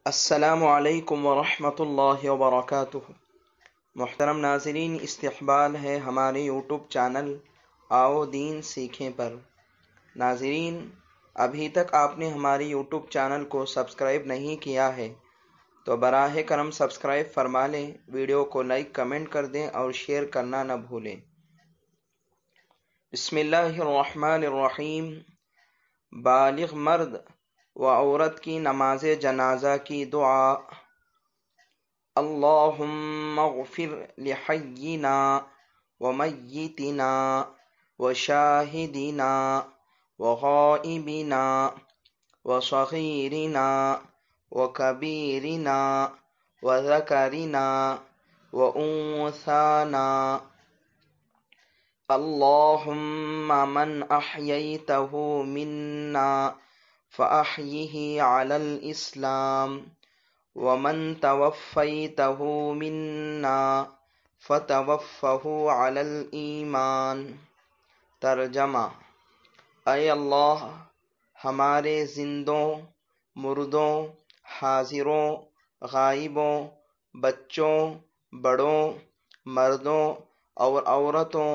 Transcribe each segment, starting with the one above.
السلام علیکم ورحمۃ اللہ وبرکاتہ۔ محترم ناظرین، استقبال ہے ہمارے یوٹیوب چینل آؤ دین سیکھیں پر۔ ناظرین، ابھی تک آپ نے ہمارے یوٹیوب چینل کو سبسکرائب نہیں کیا ہے تو براہ کرم سبسکرائب فرما لیں، ویڈیو کو لائک کمنٹ کر دیں اور شیئر کرنا نہ بھولیں۔ بسم اللہ الرحمن الرحیم۔ بالغ مرد و عورت کی نماز جنازہ کی دعا۔ اللہم اغفر لحینا ومیتنا وشاہدنا وغائبنا وصغیرنا وکبیرنا وذکرنا وانثانا۔ اللہم من احییتہ منا فأحیہ علی الاسلام ومن توفیتہ منا فتوفہ علی الایمان۔ ترجمہ: اے اللہ، ہمارے زندوں، مردوں، حاضروں، غائبوں، بچوں، بڑوں، مردوں اور عورتوں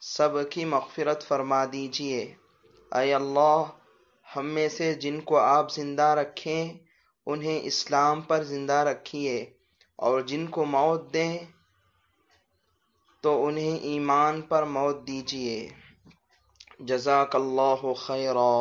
سب کی مغفرت فرما دیجیے۔ اے اللہ، ہم میں سے جن کو آپ زندہ رکھیں انہیں اسلام پر زندہ رکھیے، اور جن کو موت دیں تو انہیں ایمان پر موت دیجیے۔ جزاک اللہ خیرا۔